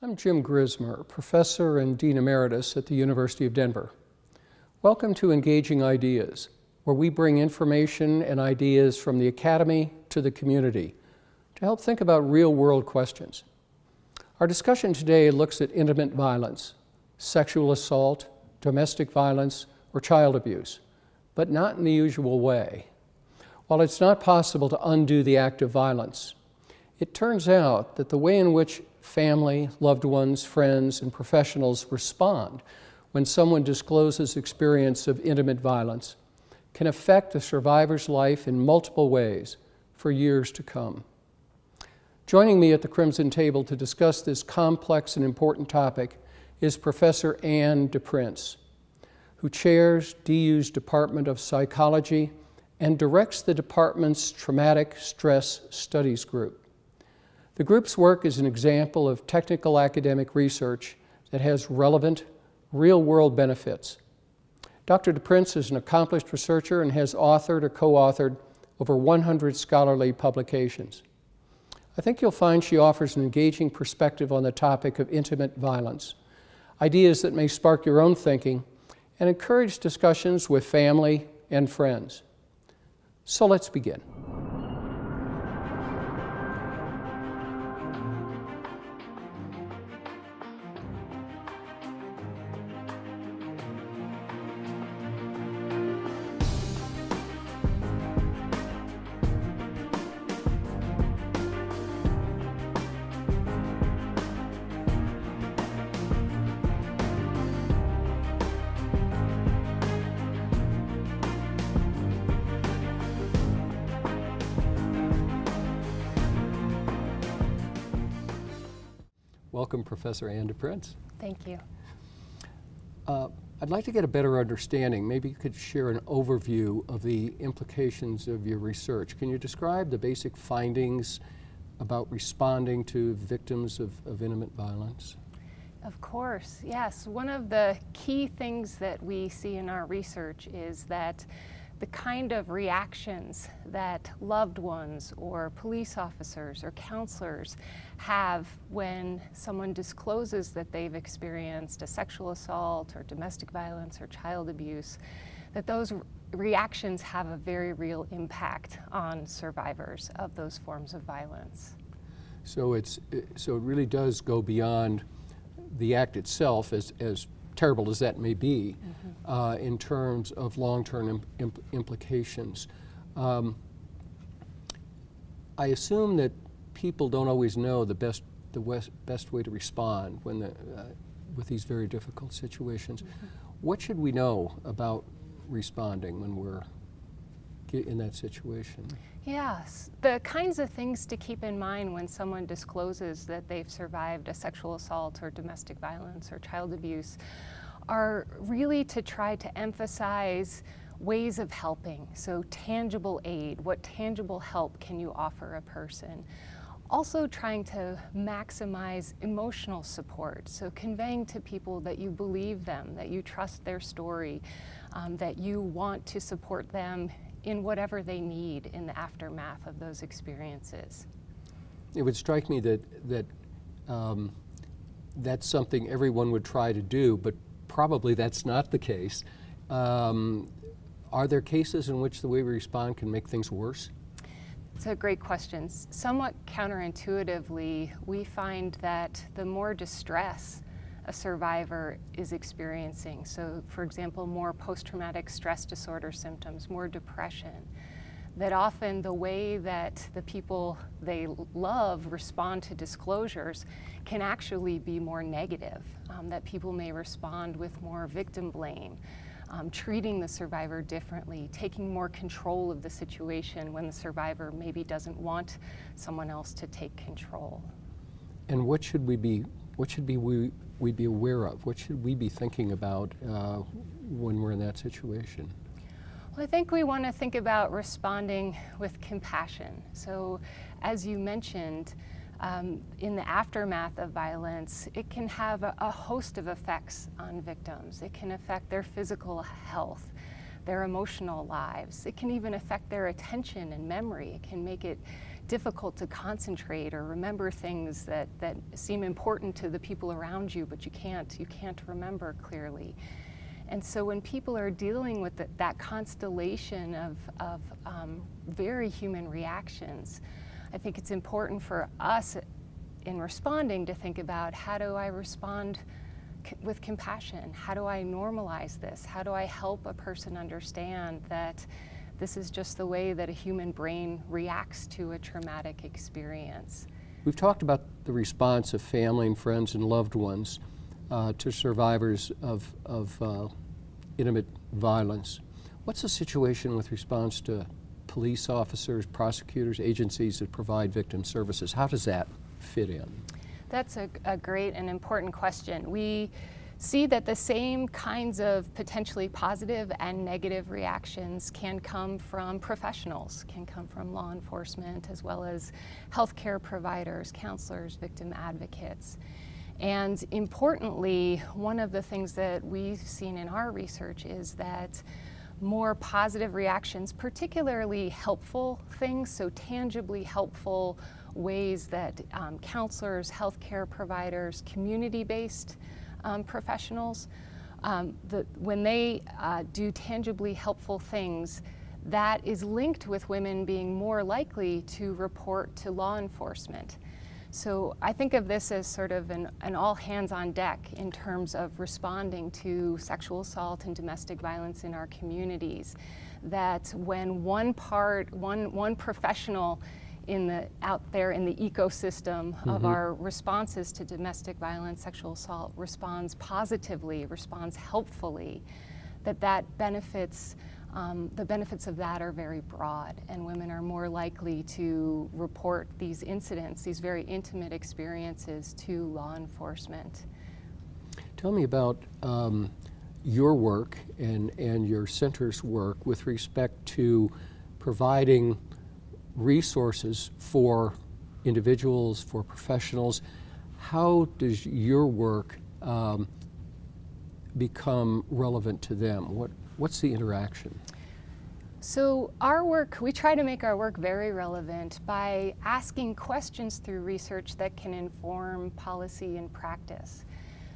I'm Jim Grismer, Professor and Dean Emeritus at the University of Denver. Welcome to Engaging Ideas, where we bring information and ideas from the Academy to the community to help think about real-world questions. Our discussion today looks at intimate violence, sexual assault, domestic violence, or child abuse, but not in the usual way. While it's not possible to undo the act of violence, it turns out that the way in which family, loved ones, friends, and professionals respond when someone discloses experience of intimate violence can affect the survivor's life in multiple ways for years to come. Joining me at the Crimson Table to discuss this complex and important topic is Professor Anne DePrince, who chairs DU's Department of Psychology and directs the department's Traumatic Stress Studies Group. The group's work is an example of technical academic research that has relevant, real-world benefits. Dr. DePrince is an accomplished researcher and has authored or co-authored over 100 scholarly publications. I think you'll find she offers an engaging perspective on the topic of intimate violence, ideas that may spark your own thinking and encourage discussions with family and friends. So let's begin. Welcome, Professor Anne DePrince. Thank you. I'd like to get a better understanding. Maybe you could share an overview of the implications of your research. Can you describe the basic findings about responding to victims of intimate violence? Of course, yes. One of the key things that we see in our research is that the kind of reactions that loved ones or police officers or counselors have when someone discloses that they've experienced a sexual assault or domestic violence or child abuse, that those reactions have a very real impact on survivors of those forms of violence. So it really does go beyond the act itself, as terrible as that may be, in terms of long-term implications. I assume that people don't always know the best way to respond when with these very difficult situations. What should we know about responding when we're in that situation? Yes, the kinds of things to keep in mind when someone discloses that they've survived a sexual assault or domestic violence or child abuse are really to try to emphasize ways of helping. So tangible aid, what tangible help can you offer a person? Also trying to maximize emotional support, so conveying to people that you believe them, that you trust their story, that you want to support them in whatever they need in the aftermath of those experiences. It would strike me that that's something everyone would try to do, but probably that's not the case. Are there cases in which the way we respond can make things worse? It's a great question. Somewhat counterintuitively, we find that the more distress a survivor is experiencing, so for example, more post-traumatic stress disorder symptoms, more depression, that often the way that the people they love respond to disclosures can actually be more negative, that people may respond with more victim blame, treating the survivor differently, taking more control of the situation when the survivor maybe doesn't want someone else to take control. And what should we be aware of? What should we be thinking about when we're in that situation? Well, I think we want to think about responding with compassion. So, as you mentioned, in the aftermath of violence, it can have a host of effects on victims. It can affect their physical health, their emotional lives. It can even affect their attention and memory. It can make it difficult to concentrate or remember things that seem important to the people around you, but you can't remember clearly. And so when people are dealing with that constellation of very human reactions, I think it's important for us in responding to think about, how do I respond with compassion? How do I normalize this? How do I help a person understand that this is just the way that a human brain reacts to a traumatic experience? We've talked about the response of family and friends and loved ones to survivors of intimate violence. What's the situation with response to police officers, prosecutors, agencies that provide victim services? How does that fit in? That's a great and important question. We see that the same kinds of potentially positive and negative reactions can come from professionals, can come from law enforcement, as well as healthcare providers, counselors, victim advocates. And importantly, one of the things that we've seen in our research is that more positive reactions, particularly helpful things, so tangibly helpful ways that counselors, healthcare providers, community-based professionals, when they do tangibly helpful things, that is linked with women being more likely to report to law enforcement. So I think of this as sort of an all hands on deck in terms of responding to sexual assault and domestic violence in our communities. That when one professional out there in the ecosystem of our responses to domestic violence, sexual assault, responds positively, responds helpfully, that benefits, the benefits of that are very broad, and women are more likely to report these incidents, these very intimate experiences, to law enforcement. Tell me about your work and your center's work with respect to providing resources for individuals, for professionals. How does your work become relevant to them? What's the interaction? So our work, we try to make our work very relevant by asking questions through research that can inform policy and practice.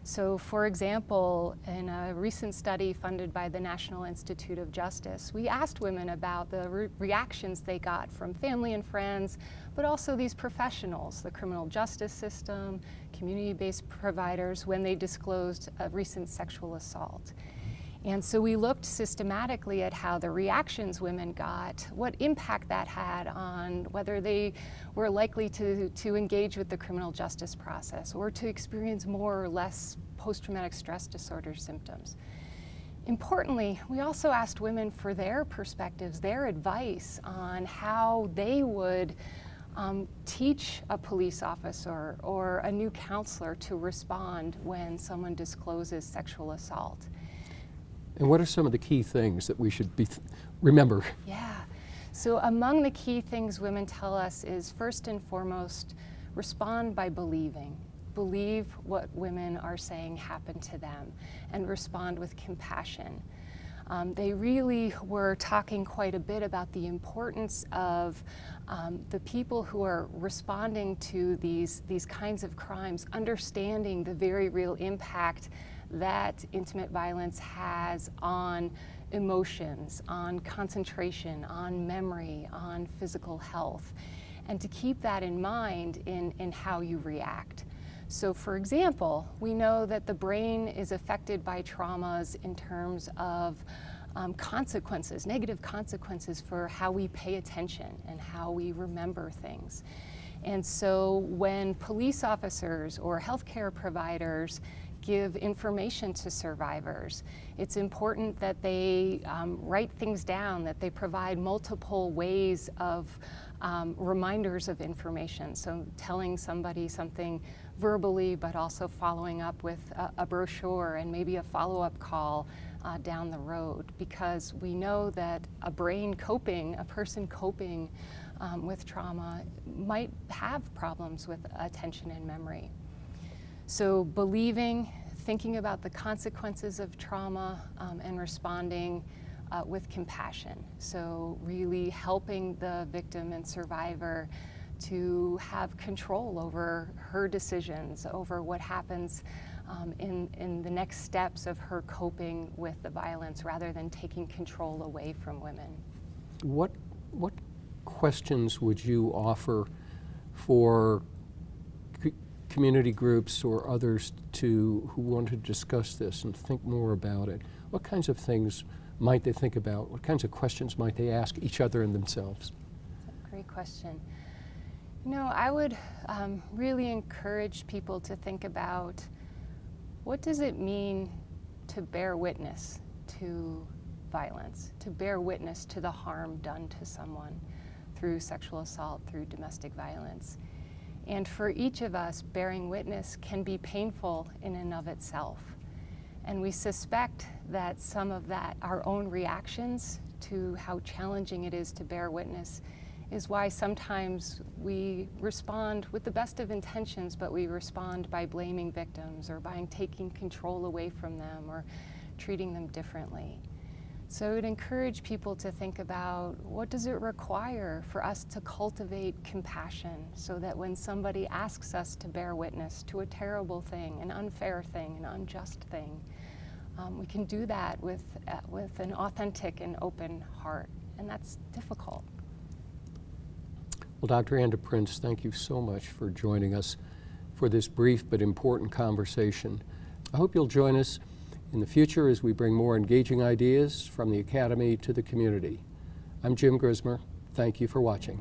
So for example, in a recent study funded by the National Institute of Justice, we asked women about the reactions they got from family and friends, but also these professionals, the criminal justice system, community-based providers, when they disclosed a recent sexual assault. And so we looked systematically at how the reactions women got, what impact that had on whether they were likely to engage with the criminal justice process or to experience more or less post-traumatic stress disorder symptoms. Importantly, we also asked women for their perspectives, their advice on how they would teach a police officer or a new counselor to respond when someone discloses sexual assault. And what are some of the key things that we should remember? Yeah. So among the key things women tell us is, first and foremost, respond by believing. Believe what women are saying happened to them, and respond with compassion. They really were talking quite a bit about the importance of the people who are responding to these kinds of crimes, understanding the very real impact that intimate violence has on emotions, on concentration, on memory, on physical health, and to keep that in mind in how you react. So for example, we know that the brain is affected by traumas in terms of consequences, negative consequences for how we pay attention and how we remember things. And so when police officers or healthcare providers give information to survivors, it's important that they write things down, that they provide multiple ways of reminders of information. So telling somebody something verbally, but also following up with a brochure and maybe a follow-up call down the road, because we know that a person coping with trauma might have problems with attention and memory. So believing, thinking about the consequences of trauma, and responding with compassion. So really helping the victim and survivor to have control over her decisions, over what happens in the next steps of her coping with the violence, rather than taking control away from women. What questions would you offer for community groups or others who want to discuss this and think more about it? What kinds of things might they think about? What kinds of questions might they ask each other and themselves? That's a great question. You know, I would really encourage people to think about, what does it mean to bear witness to violence, to bear witness to the harm done to someone through sexual assault, through domestic violence? And for each of us, bearing witness can be painful in and of itself. And we suspect that some of that, our own reactions to how challenging it is to bear witness, is why sometimes we respond with the best of intentions, but we respond by blaming victims or by taking control away from them or treating them differently. So I would encourage people to think about, what does it require for us to cultivate compassion, so that when somebody asks us to bear witness to a terrible thing, an unfair thing, an unjust thing, we can do that with an authentic and open heart, and that's difficult. Well, Dr. Anda Prince, thank you so much for joining us for this brief but important conversation. I hope you'll join us in the future as we bring more engaging ideas from the Academy to the community. I'm Jim Grismer. Thank you for watching.